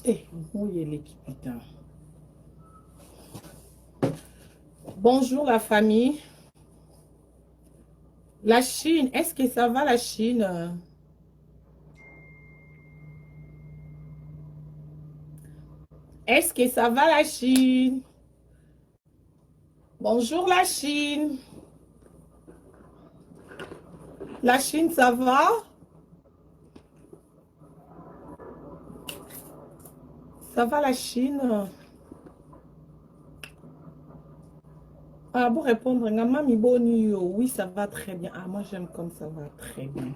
Eh, putain. Bonjour la famille. La Chine, est-ce que ça va la Chine? Est-ce que ça va la Chine? Bonjour la Chine. La Chine, ça va? Ça va la Chine? Ah, pour répondre, Mami Boni, oui, ça va très bien. Ah, moi, j'aime comme ça va très bien.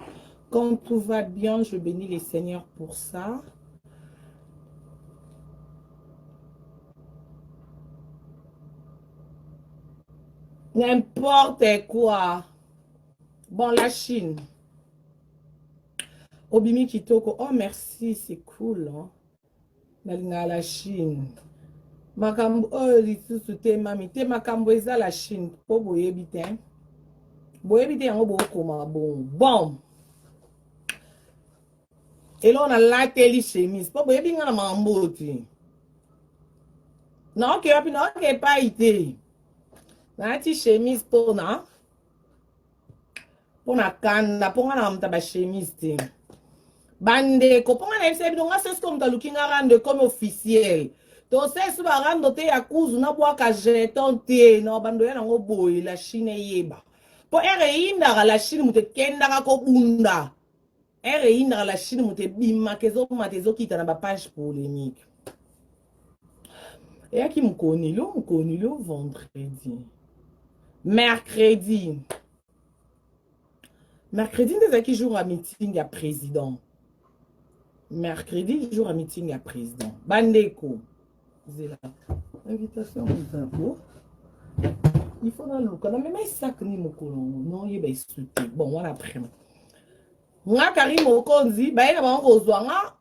Quand tout va bien, je bénis les seigneurs pour ça. N'importe quoi. Bon, la Chine. Obimi Kitoko. Oh, merci, c'est cool. Hein? La Chine. Makambo oyo lisusu te mami te makambo eza la Chine po boyebi te yango bokoma bon elo nalateli chemise po boyebi nga na makambo ti naoke wapi naoke epai te nalati chemise mpona kanda mpo nga na bamuta bachemise te bandeko mpo nga na yebisa bino nga sesko moto aluki nga rande comme officiel tosesu barando te ya kuzu na bwaka jeton te na bando ya nango boye la Chine eyeba mpo ere eyindaka la Chine moto ekendaka kobunda ere eyindaka la Chine moto ebimaka ezomata ezokita na bapage polémique eyaki mokoni lio vendredi mercredi nde ezalaki jour ya meeting ya président mercredi jour ya meeting ya président bandeko zela invitation mozako il faut naluka na mema esak ni mokolo noyeba esu te bon wana après nga Karim Mokonzi baye na bango kozwa nga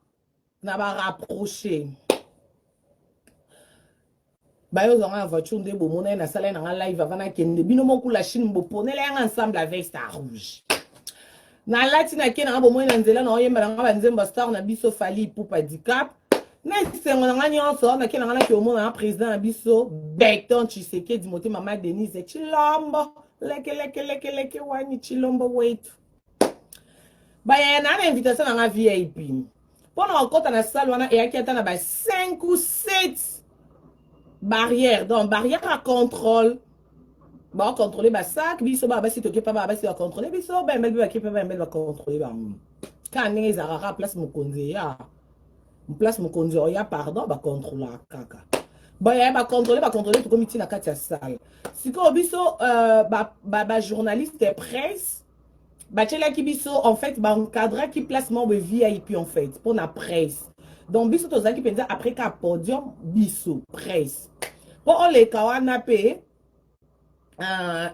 na barapproche baye ozwa nga na voiture nde bomona ye na sala ye na nga live avant nakende bino moko la Chine boponele yanga ensemble avec Star Rouge nalati nake na nga bomoi na nzela na oyemba na nga banzembo star na biso Fally Ipupa Dicap na esengo na nga nyonso nake na nga naki omona na président na biso Beton Tshisekedi motema mama Denise Chilombo leke wani Chilombo wetu bayaya na invitation na nga VIP mpona kokota na salle wana eyaki ata na ba 5 ou 7 barrières donc barrière à contrôle bacontrôle basak biso basi tokepa basi bacontrôle biso bembele mpe bakepa bembele bacontrôle bango ka ndenge ezalaka place mokonzi ya place mokonzi oya pardon bacontrôlaka kaka bayaya bacontrôle tokomi ntina kati ya salle sikoyo biso bajournaliste presse batielaki biso en fait bancadraki placement de VIP en fait pour la presse donc biso tozalaki mpenza après ka podium biso presse po oleka wana pe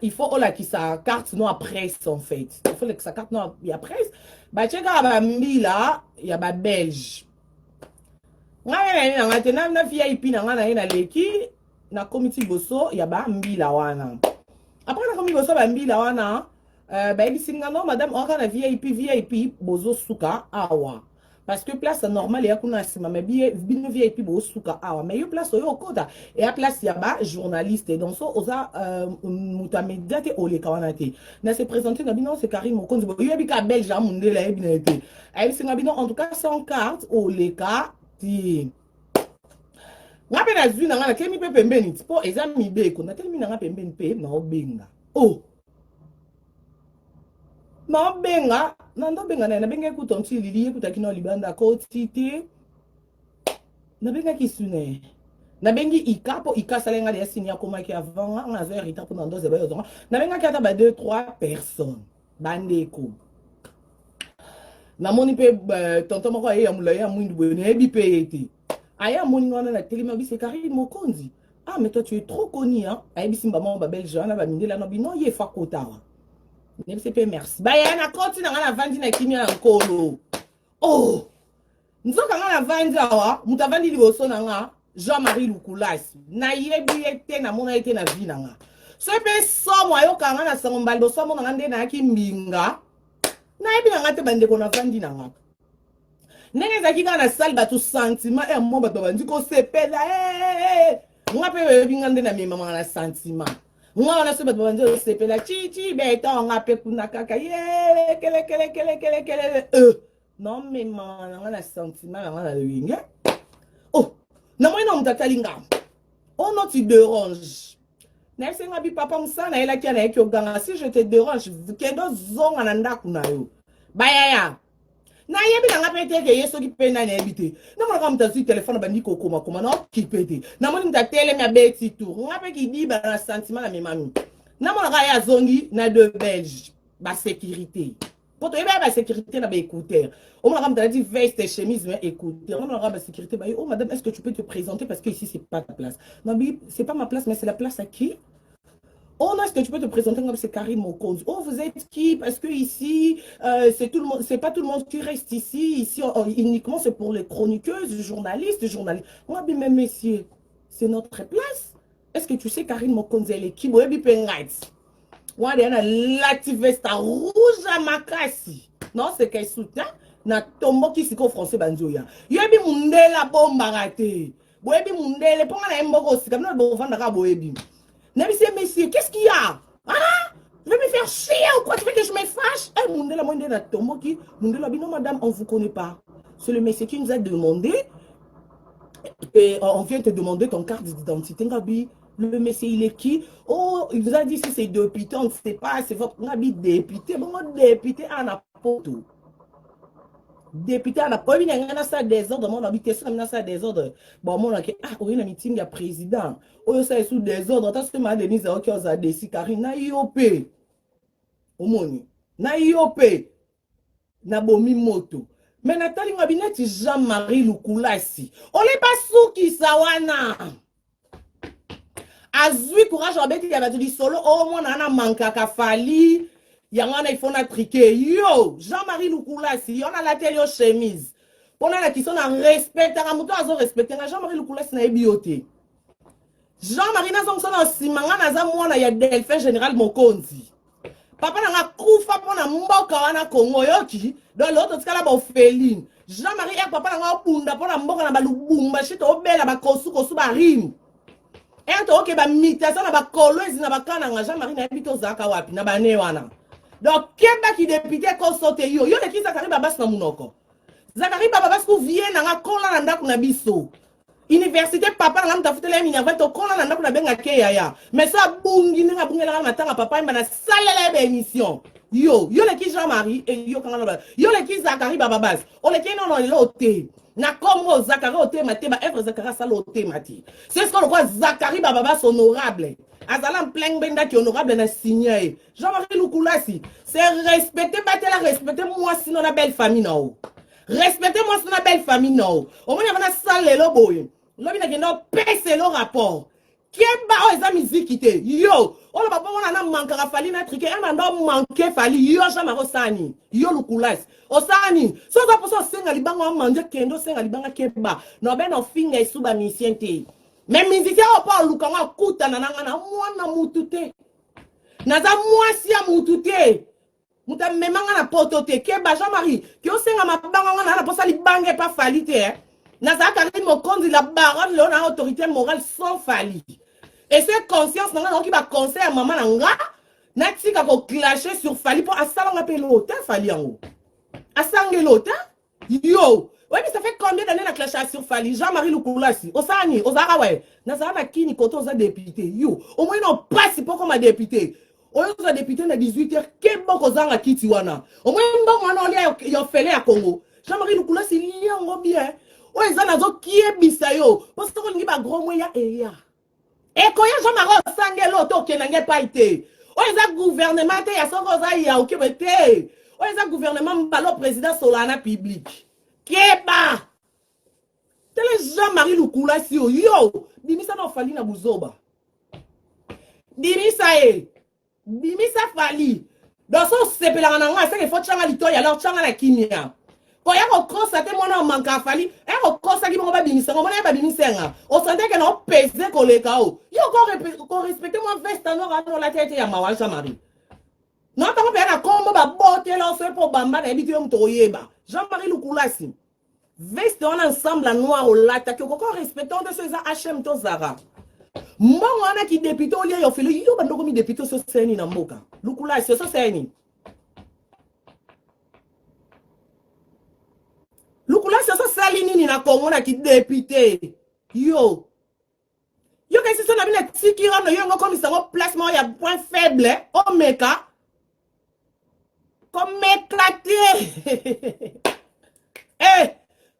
il faut olakisa carte noire presse en fait il faut olakisa carte noire ya presse batiekaka bambila ya babelge ngai na ye nanga te na VIP na ngai na ye naleki nakomi ti boso ya bambila wana après nakomi boso bambila wana bayebisi nga no madame oka na VIP bozosuka awa parce que place normale ya kuna nsima me bino VIP bozosuka awa mais yo place oyo okota eya place ya bajournaliste donc so oza moto amedia te oleka wana te na se présente na bino c'est Karim Mokonzi oyebi ka belge ya mondele ayebi na ye te ayebisi nga bino en tout cas sans carte oleka te nga mpe nazwi na nga natelemi mpe pembeni ti mpo eza mibeko natelemi na nga pembeni mpe naobenga naobenga nandobenga naye nabenga ekuta nti lili ekutaki na libanda koti te nabengaki sune nabengi ika mpo ika asalenga leya sini akomaki avant nga naza erita mpo na ndoze bayozonga nabengaki ata ba 2-3 personnes bandeko namoni mpe tonton moko aye ya molai ya mwindu boye nayebi mpe ye te aye amoni wana na telemi abisi Karim Mokonzi ah mais toi tu es trop connu hein ayebisi mbama babelge wana bamindela no bino ye fa kotawa nebisi mpe merci bayaya na koti na nga na vandi na kimia na nkolo nzoka nga na vandi awa moto avandi liboso na nga Jean-Marie Lukulasi nayebi ye te namona ye te na vi na nga so mpe somo ayoka nga na sango mbali boso amona nga nde nayaki mbinga nayebi na nga te bandeko na vandi na nga Nenge zaki kana salle bato sentiment et moi bato bandi ko sepela nga pe bingande na mi mama na sentiment nga na se bato bandi ko sepela chi beto nga pe kuna kaka ye kele non mais mama nga na sentiment nga na winga oh na moi na mtatalinga oh non tu déranges Nesse nga bi papa musana ela kia na ekyo ganga si je te dérange kendo zonga na ndaku na yo bayaya na yebi na ngapete ke yeso ki pena na ebite na mona kamta su téléphone bandi ko koma na ki pete na moni mta tele mia beti tour ngape ki di ba na sentiment na memami na mona ka ya zongi na de belge ba sécurité poto eba ba sécurité na ba écouteur o mona kamta di veste chemise mais écouteur na mona ka ba sécurité ba oh madame est-ce que tu peux te présenter parce que ici c'est pas ta place non mais c'est pas ma place mais c'est la place à qui. Oh non, est-ce que tu peux te présenter comme c'est Karine Mokonzi? Oh, vous êtes qui? Parce que ici, c'est tout le monde, c'est pas tout le monde qui reste ici. Ici, uniquement, c'est pour les chroniqueuses, journalistes. Moi, bien, même messieurs, c'est notre place. Est-ce que tu sais Karine Mokonzi, elle est qui? Moi, bien, moi, il y a la veste rouge à Makasi. Non, c'est qu'elle soutient. Na tombo qui s'y français banjoya. Yebi mundela bomba raté. Boebi mundele, pour nga na mboko, c'est comme ça, bon, vendra boebi. Messieurs, qu'est-ce qu'il y a? Ah? Tu veux me faire chier ou quoi? Tu veux que je me fâche? Eh, madame, on ne vous connaît pas. C'est le monsieur qui nous a demandé. Et on vient te demander ton carte d'identité. Ngabi, le monsieur, il est qui? Oh, il nous a dit si c'est député, on ne sait pas. C'est votre Ngabi député. Bon, député, on a pas tout. Député à la première il y a ça désordre mon habitation il y a ça désordre bon mon ok ah oui na meeting ya président oh ça est sous désordre tant que ma Denise OK on a décidé Karine na IOP omoni na IOP na bomi moto mais Nathalie ngabineti Jean-Marie Lukulasi on est pas souki sawana azui courage obeti ya batu di solo oh mon ana mankaka fali Yangana il faut na triquer. Yo, Jean-Marie Lukulasi, on a la télé aux chemise. Pendant la question on respect, on a respecté Jean-Marie Lukulasi na ebioté. Jean-Marie na zonga na simanga na za mwana ya Delphin général Mokonzi. Papa na kufa pona mboka wana Congo yoki, dans l'autre skala ba Féline. Jean-Marie et papa na punda pona mboka na ba Lubumba shito obela ba kosu ba rim. Et to ok ba mitation na ba kolwezi na ba kana Jean-Marie na ebito zaka wapi na ba ne wana. Donc, Keba qui député qu'on saute yo, yo le qui Zakari Babas na munoko. Zakari Babas ku vient na kola na ndaku na biso. Université papa na mta futele mi nyava to kola na ndaku na benga ke ya. Mais ça bungi na bungela na matanga papa mba na salela be émission. Yo le qui Jean-Marie et yo kanga na yo le qui Zakari Babas. O le qui non loté. Na comme Zakari oté maté ba être Zakari salo oté maté. C'est ce qu'on voit Zakari Babas honorable. Azalam plein benda qui honorable na signé. Jean-Marie Lukulasi, c'est respecter batela respecter moi sinon la belle famille non. Respectez moi sinon la belle famille non. Au moins on a salé le boy. Lobi na kendo pèse le rapport. Keba o eza musique té. Yo, on va pas on a manquera fali na triquer, on a manqué fali yo Jean-Marie Sani. Yo Lukulasi. Osani, so za poso senga libanga manje kendo senga libanga keba. No ben no finga isuba misiente. Mais musicien on parle lukanga kuta na nanga mwana mutute. Naza mwasi ya mutute. Muta memanga na potote ke ba Jean-Marie ki osenga mabanga na posa libange pa falite Naza Karine Mokonzi la baronne le na autorité morale sans fali. Et c'est conscience nanga qui va conseil à maman nanga na tika ko clasher sur fali pour asala ngapé l'hôtel fali yango. Asange l'hôtel yo. Oui, mais ça fait combien d'années la clashage sur Fali? Jean-Marie Lukulasi. Osani, Osara, ouais. Nazara Kini, quand on a député. Yo, au moins, non, pas si pas comme un député. On a député à 18h. Quel bon Kozanga Kitiwana. Au moins, bon, on a fait à Congo. Jean-Marie Lukulasi, il y a un bien. Ouais, Zanazo qui est bisayo. Parce qu'on y va gros moyen et ya. Et quand il y a Jean-Marie Sangelo, qui n'a pas été. Ouais, ça gouvernement, il y a son rosa, il y a aucun été. Ouais, ça gouvernement, le président Solana public. Keba tele Jean-Marie Lukulasi yo bimisa na fali na buzoba bimisa fali dans son sepela na nga c'est que faut changa litoya alors changa na kimia ko ya ko constate mona manka fali e ko constate ki mo ba bimisa mo na ba bimisa nga o sente que no pèse ko le kao yo ko respecter moi veste no ra la tête ya mawa Jean-Marie non ta ko pe na kombo ba bote la so pour bamba na ebiti yo mtoyeba Jean-Marie Lukulasi veste on ensemble à noir au lata que encore respectant de ces HM to Zara mbongo wana ki député au lia yo fele yo bandoko mi député so seni na mboka lukula so seni lukula so sali nini na Congo na ki député yo qu'est-ce que ça n'a pas tiki rano yo ngo comme ça ngo placement ya point faible o meka comme éclaté eh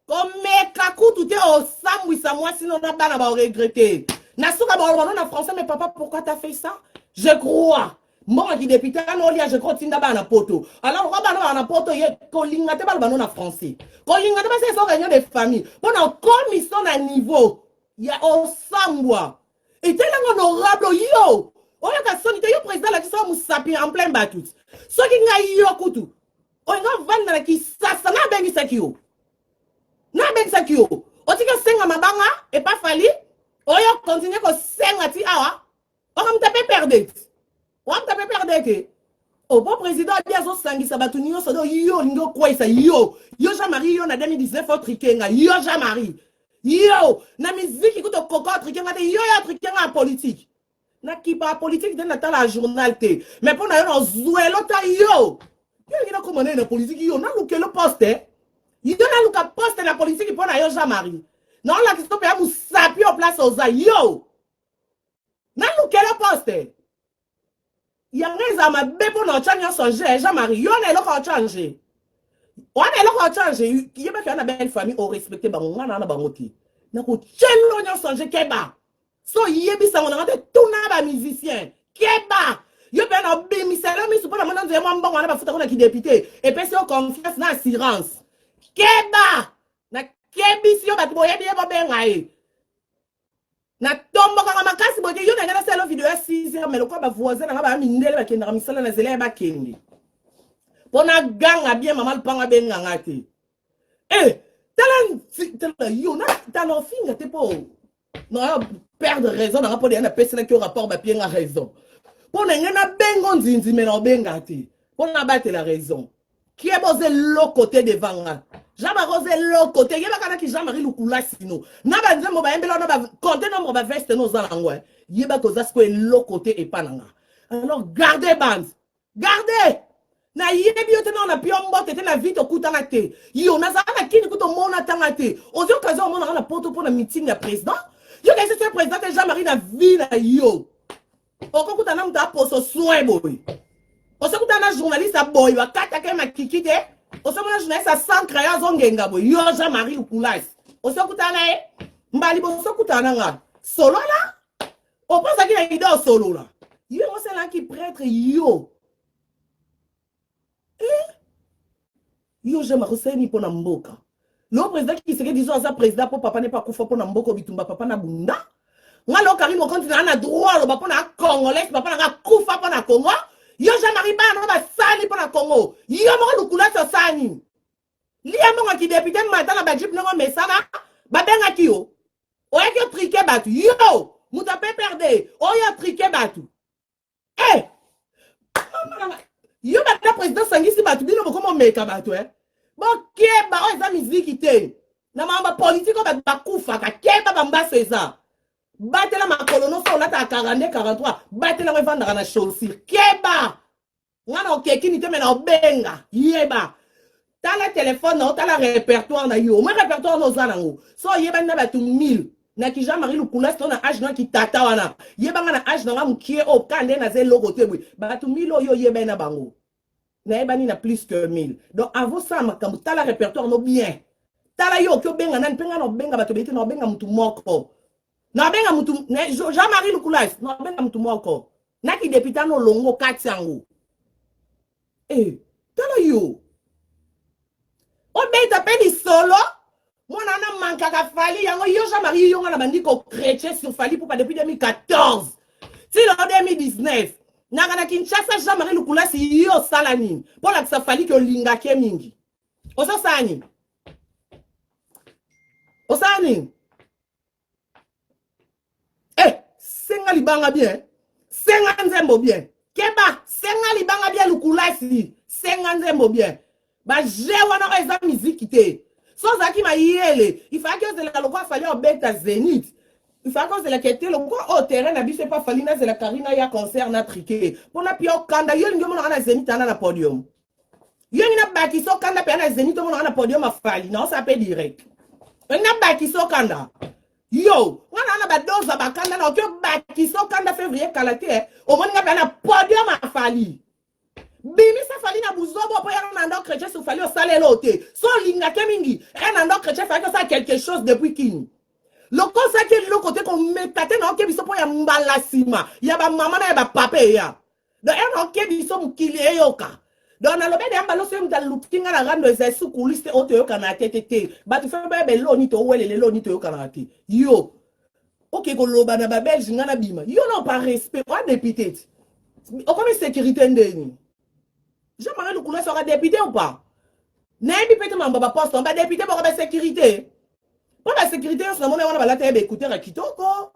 comme meka kutu te o samwi sa moi sinon na bana ba regretter na suka ba on en français mais papa pourquoi t'as fait ça je crois moi qui député no lia je crois tinda bana poto alors on bana na poto ye kolinga te bal bana na français kolinga te ba c'est so réunion de famille pour na commission na niveau ya o samwa et tel honorable yo oyo ka soni te yo président la kiso musapi en plein batout so ki nga yo kutu oyo nga vanda na ki sasa na bengi sakio na bengi sakio otika senga mabanga et pas fali oyo continue ko senga ti awa o kam tape perdre o kam tape perdre ke o bon président dia zo sangisa batu nyo so do yo lingo kwesa yo Jean-Marie yo na 2019 o trikenga yo Jean-Marie yo na musique écoute koko trikenga te yo ya trikenga politique na kipa politique de na la journal te mais pour na yo zuelo ta yo na comment na politique yo na lukelo poste yo na luka poste na politique pour na yo Jean-Marie non la question pe amu sapi en place aux yo na lukelo poste yangeza mabe pour na chanya songe Jean-Marie yo na eloko changer on est là changer yeba ka na belle famille au respecter bango na na bango ti na ko chelo nya songe keba so yebi sango na te tuna ba musicien keba yo be na be misala mi supona mona nze mo mbongo na ba futa ko na ki député et puis c'est confiance na assurance keba na kebi si yo ba boye bi ba be ngai na tombo ka makasi boye yo na ngana selo video ya 6h mais le ko ba voisin na ba mindele ba kenda misala na zele ba kendi pona ganga bien maman panga benga ngati eh tala yo na tala finga te po no perdre raison na rapport na pesa na ki rapport ba pienga raison pona ngena bengo nzinzi mais na benga ti pona battre la raison qui est posé l'autre côté devant Jean-Marie l'autre côté yeba kana ki Jean-Marie lukula sino na ba nzembo ba embela na ba compter nombre ba veste no zalango yeba ko zasko l'autre côté et pananga alors gardez bande gardez na yebi yote na na piombo tete na vite okutana te yo na zana kini kuto mona tanga te ozi okazo mona na poto pour na meeting ya président yo ka c'est président Jean-Marie na vie na yo okokuta na mta poso soin boy osokuta na journaliste boy wa kata ke makikite osomona journaliste a 100 crayons zongenga boy yo Jean-Marie ukulas osokuta na e mbali bo osokuta na nga solo la o pense ki na idée solo la yo on c'est là qui prêtre yo yo Jean-Marie Seni pona mboka le président qui serait disons ça président pour papa n'est pas kufa pona mboko bitumba papa na bunda ngalo Karim continue na droit lo papa congolais papa na kufa pona Congo yo Jean-Marie ba na sani pona Congo yo mo lukula so sani liya mo ki député mata na ba jip no mesana ba benga ki yo o yake triquer batu yo muta pe perdre o ya triquer batu yo ba président sangisi batu bino boko meka batu bon keba o eza musique te na mamba politique ba kufa ka keba bamba César batela makolo no so lata 42 43 batela ko vanda na chaussure keba ngana okekini te mena obenga yeba tala téléphone na tala répertoire na yo mo répertoire no zanango so yeba na batu 1000 na ki Jean-Marie lukula sto na age na ki tata wana yeba na age na mukie o kande na ze logo te bwe batu 1000 oyo yeba na bango na yeba ni na plus que 1000 donc avant ça makambo tala répertoire no bien tala yo ko benga na penga no benga batu bete no benga mutu moko na benga mutu Jean-Marie lukula no benga mutu moko na ki député no longo katsango tala yo o beta pedi solo mwana na mankaka fali yango yo Jean-Marie yo na bandiko chrétien sur fali pour pas depuis 2014 ti lo 2019 na kana Kinshasa Jean-Marie lukula si yo salani pour la ça fali que linga ke mingi osasani senga libanga bien senga nzembo bien keba senga libanga bien lukula si senga nzembo bien ba je wana eza musique te Sans Zaki Maïele, il fallait que c'est le quoi fallait au bête à Zénith. Il fallait que c'est la quête, le quoi au terrain, n'a c'est pas fallu, c'est la carina, il y a concert, n'a triqué. Pour la pire, quand il y a un Zénith, on a le podium. Il y a une bâtisse, quand il y a un Zénith, on a le podium à Fali. Non, ça peut direct. Il y a une bâtisse, quand yo, on a une dose à Bakanda, on a une bâtisse, quand février, Kalaté, au moins, il y a un podium à Fali. Bimi sa fali na buzobo po ya nando chrétien so fali o sale lote. So linga kemingi, nando chrétien fali ça quelque chose depuis kini. Le conseil qui le côté qu'on metate na okebiso po ya mbala sima. Ya ba mama na ya ba papa ya. Do en okebiso mukili yoka. Donc na lobe de ambalo so mda lukinga na rando ezesu kuliste oto yoka na tetete. Ba tu fe be lo ni to wele le lo ni to yoka na te. Yo. OK ko loba na ba belge ngana bima. Yo non pas respect, pas député. O comme sécurité ndeni. Jean-Marie Loukoula sera député ou pas? N'est-ce pas peut-être poste, on va député pour la sécurité. Pour la sécurité, on va la télé écouter à Kitoko.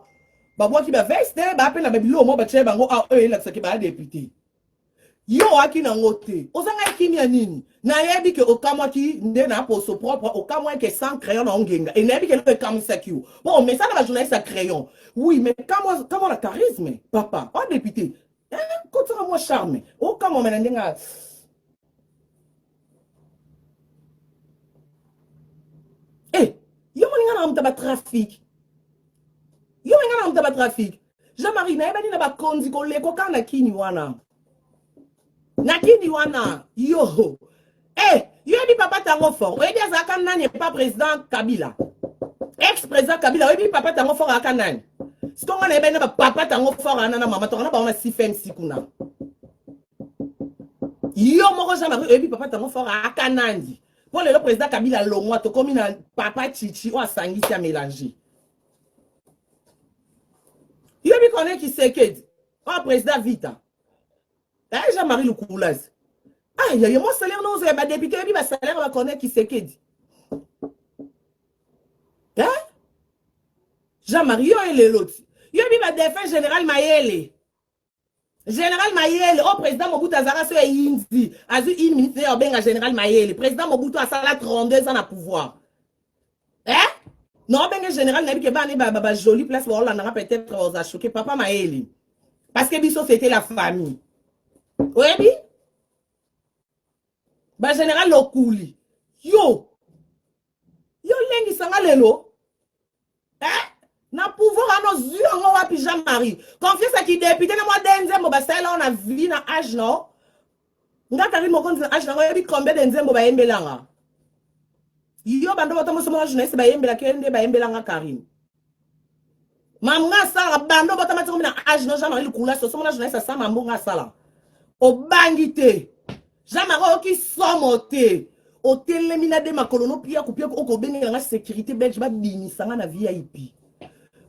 Bah, qui va veste, bah, à peine la bébé, moi, bah, tu sais, bah, eux, là, c'est qui va député. Yo, à qui n'a ngoté. Aux anglais qui n'a nini. N'a dit que au cas moi qui n'a pour son propre, au cas moi qui est sans crayon en genga. Et n'a dit qu'elle fait comme ça qui ou. Bon, mais ça, la journaliste à crayon. Oui, mais comment la charisme, papa, oh, député. Hein, quand moi charme. Oh, comment maintenant, eh, yo mwenga na mtaba trafic. Yo mwenga na mtaba trafic. Jean-Marie na ebani na ba konzi ko leko kana kini wana. Na kini wana. Yo. Eh, yo di papa tango fort. Oye di azaka nani pas président Kabila. Ex-président Kabila, oye di papa tango fort aka nani. Skonga na ebani na ba papa tango fort anana mama tokana ba ona sifem sikuna. Yo moko Jean-Marie oye di papa tango fort aka nani. Pour le président Kabila Longwa, to comme un papa Chichi ou à Sangisi à mélanger. Il y a bien qu'on est qui sait que oh président Vita. Eh Jean-Marie Loukoulaz. Ah il y a mon salaire non c'est député il va salaire va connaître qui sait que hein Jean-Marie et l'autre. Il y a bien défense général Mayele. Général Mayele, oh président Mobutu Azara so Indi, azu une minute au benga général Mayele, président Mobutu Azara 32 ans à pouvoir. Hein? Non benga général nabi ke bani ba jolie place pour on a peut-être aux choqué papa Mayele. Parce que biso c'était la famille. Oui bi? Ba général Lokuli. Yo. Yo lengi sanga lelo. Hein? Na pouvoir à nos yeux, on va Jean-Marie. Confiance à qui député, moi, d'Enzembo, bah, ça, là, on a vu dans l'âge, non? Nga kari mo konti na âge, on a vu combien d'Enzembo, bah, yembelanga. Yo, bando, bato, mo, somo, jeunesse, bah, yembela, kende, bah, yembelanga, Karim. Mamnga, sala, bando, bato, matiro, na âge, non, Jean-Marie, le coula, somo, la jeunesse, ça, mambo, sala. O bangite. Jean-Marie, qui somote. O telemina de ma colono, pia, kupia, oko, benge, la sécurité belge, bah, bini, sanga, na VIP.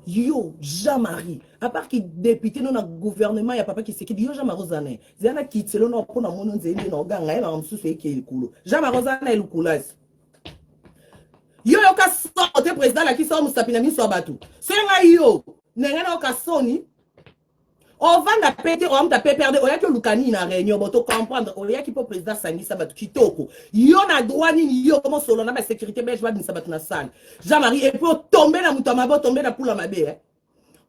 Yo, Jean-Marie, à part qui député dans le gouvernement, il n'y a papa qui sait qui dit yo Jean-Marie Zane. Zana qui tse l'on pour na monon zéni na ganga na msu fait qui est cool. Jean-Marie Zane est le coulage. Yo yo ka sorte président la qui sort musapina mi so batu. C'est nga yo, nenga ka soni. On va na péter, on va perdre. On y a que Lukani na réunion, bon to comprendre. On y a qui peut président Sani Sabatu kitoko. Yo na droit ni yo comment solo na ba sécurité belge va ni Sabatu na salle. Jean-Marie et pour tomber na mutamabo, tomber na poula mabe.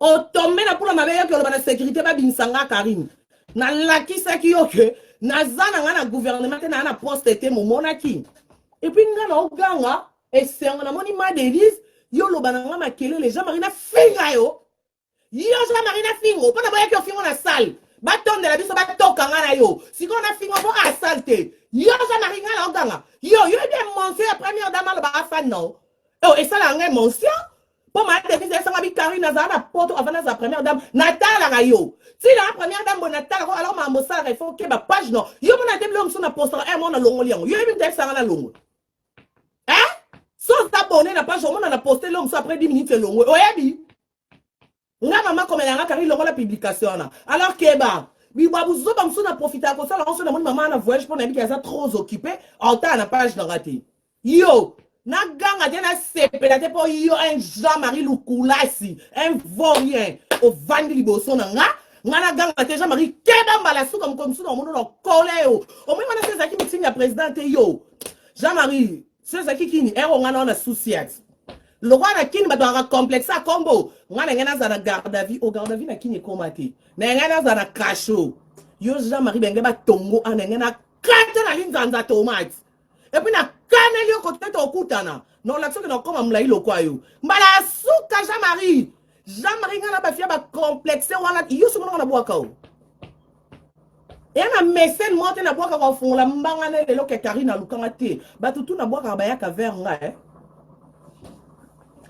O tomber na poula mabe que la sécurité va bin sanga Karim. Na laki sa ki yo que na zana na gouvernement na na poste était mon monaki. Et puis nga na oganga et c'est on a moni ma devise yo lo bananga makele les Jean-Marie na finga yo. Yo Jean-Marie na fingo, pas d'abord que fingo na salle. Baton de la biso batoka ngana yo. Si on a fingo pour à salte. Yo Jean-Marie ngana oganga. Yo bien monsieur la première dame ba afan non. Oh et ça la ngé monsieur. Pour ma devise ça ma bi Karine na poto avant la première dame. Natala ga yo. Si la première dame Natala alors ma mosa il faut que ba page non. Yo mon adem l'homme sur na poster un mon na longo liango. Yo bien tel ça na longo. Hein? Sans t'abonner na page on a posté l'homme sur après 10 minutes longo. Oyebi. Nga maman comme elle a carré la publication là. Alors que bah, oui bah vous autres on a profité à ça là on se demande maman na voyage pour n'habiter qu'elle trop occupé en temps na page de raté. Yo, na ganga de na sepelate pour yo un Jean-Marie Loukoulasi, un vaurien au vandi liboso na nga ganga te Jean-Marie keba mbala comme ça dans mon collé au moins na c'est ça qui me signe la présidente yo. Jean-Marie c'est ça qui kini ero ngana na souciat le roi na kini bato aka complexe a combo ngana ngana za na garde à vue au garde à vue na kini komate na ngana za na cachot yo Jean-Marie benge ba tongo ana ngana kata na linzanza tomate et puis na kaneli yo côté to kutana non la tsoke na koma mlai lo kwayo mbala suka Jean-Marie ngana ba fia ba complexe wana yo somo na bwaka o et na mécène monte na bwaka ko fungula mbanga na lelo ke Karina lukanga te batutu na bwaka ba yaka vers nga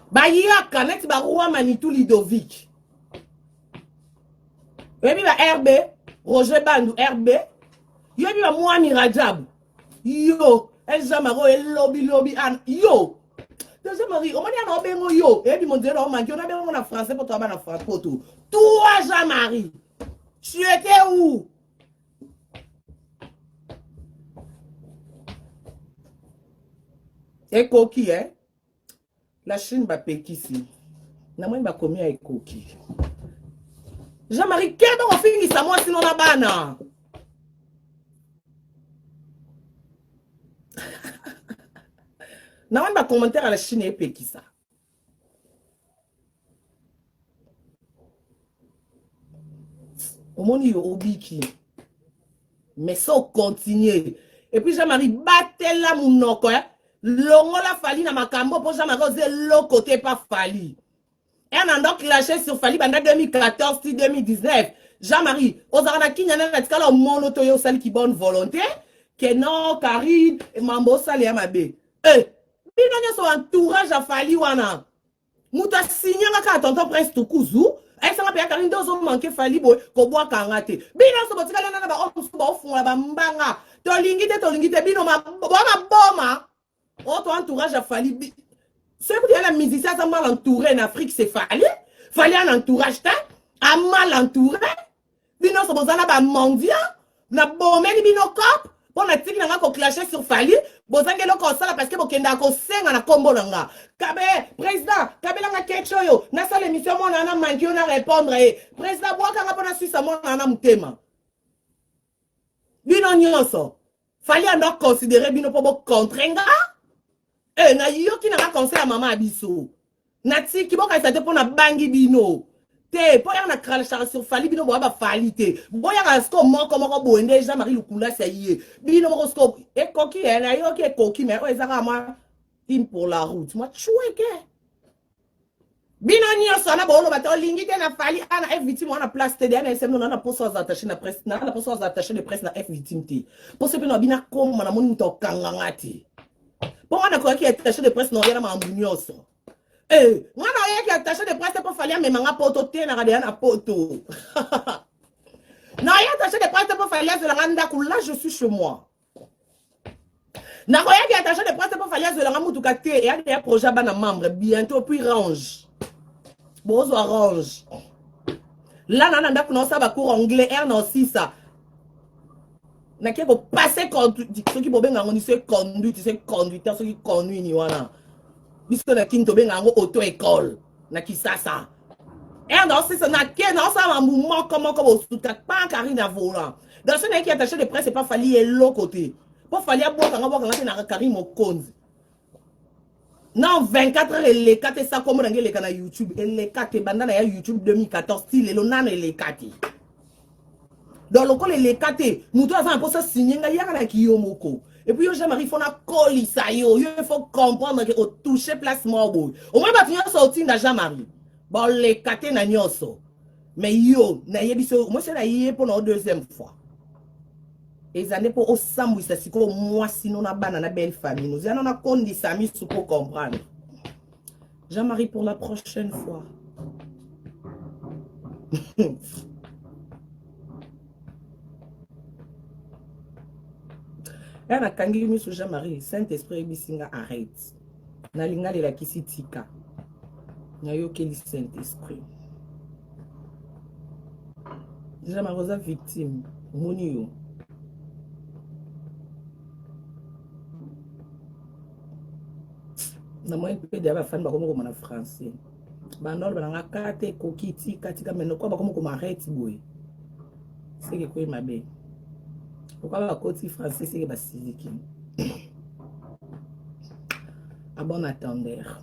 ba yaka net ba roi Manitou Ludovic et puis ba RB Roger Bandou RB yo bi ba Mwami Rajab yo el Jamaro el lobby an yo Jean-Marie on m'a dit on bengo yo et puis mon dieu on m'a dit on a bengo na français pour toi na français pour tout toi Jean-Marie tu étais où? Et Koki, hein? La Chine va péquer ici. Na moi, va commis avec Koki. Jean-Marie, quel bon film ça moi sinon la bana? Na moi, va commentaire à la Chine et péquer ça. Au monde, il y a Obiki. Mais ça, continue. Et puis, Jean-Marie, battez la mounoko, hein? Longo la Fali na makambo pour Jean-Marie Ose l'autre côté pas Fali. Et on a donc lâché sur Fali pendant 2014 2019. Jean-Marie, Ozarana Kinyana Natkala au monotoyo sali qui bonne volonté. Que non, Karine, et Mambo Sali Amabe. Binonya son entourage à Fali wana. Mouta signé nga tonton Prince Tukuzu. Et ça m'a payé Karine dozo manqué Fali boy ko bois kangate. Binonya so botika na ba o so ba fun la ba mbanga. Tolingite bino ma boma. Autre entourage a fallu. Ceux qui ont la musicien sont mal entourés en Afrique, c'est fallu. Fallait un entourage, a mal entouré. Bino so bozana ba mondia, na bomeni bino cop, pour na tiki na ko clasher sur Fali, bozange lo ko sala parce que bokenda ko senga na kombo nanga. Kabe président, kabe langa kecho yo, na sala émission mo na manki on a répondre président boka nga pona Suisse mo na mutema. Bino nyonso. Fallait alors considérer bino pour contraindre. Na yo ki na conseil à maman abiso na ti ki boka sa te pour na bangi bino te po ya na krala sur Fali bino bo ba Fali te bo ya sko moko boende Jean-Marie Lukula sa yé bino mo sko e koki na yo ki koki mais o ezaka moi team pour la route moi choueke bino nyo so na bo lo bato lingite na Fali ana F victime na place te na SM na poso attaché na presse na poso attaché de presse na F victime te pour ce bino bina comme na moni to kangangati. Bon, on a quoi qui est attaché de presse, non, il y a un mounioso. Moi, on a qui est attaché de presse, pour faire mes mangas poto, t'es na radéana poto. Non, il est attaché de presse, pour faire de la randa, là, je suis chez moi. Non, il qui est attaché de presse, pour faire de la ramoutuka, et il y a des projets à membre, bientôt, puis range. Bon, on range. Là, on a un ça cours anglais, non, si ça. Na qui ko passer conduite ceux qui bobenga ngoni c'est conducteur ceux qui conduit ni wana biso na kinto benga ngo auto école na kisasa non c'est ça na qui non ça mouvement comment comme sous pas Karine à volant dans ce qui est attaché de presse c'est pas fallu et l'autre côté pas fallu boka na Karine Mokonzi non 24 heures les 4 ça comme dans les canaux YouTube et les 4 bandana ya YouTube 2014 style le nan les 4 dans le col les catés nous tous avons pour signer nga yaka ki yomoko et puis Jean-Marie faut na colisa yo il faut comprendre que au toucher place morbo au moins ba finir sortir na Jean-Marie bon les catés na nyonso mais yo na yebiso moi c'est na yé pour la deuxième fois et ça n'est pas au sambu ça c'est comme moi sinon na bana na belle famille nous allons na kondi sami sous pour comprendre Jean-Marie pour la prochaine fois. Na kangi mi sur Jean-Marie Saint-Esprit bisinga arrête na linga de la kisitika na yo keli Saint-Esprit Jean-Marie Rosa victime moni yo na moi pe de ba fan ba comme na français bandol ba kate kokiti katika meno kwa ba comme arrête boy c'est que quoi mabe. Pourquoi la côte française c'est basique? à bon attendeur.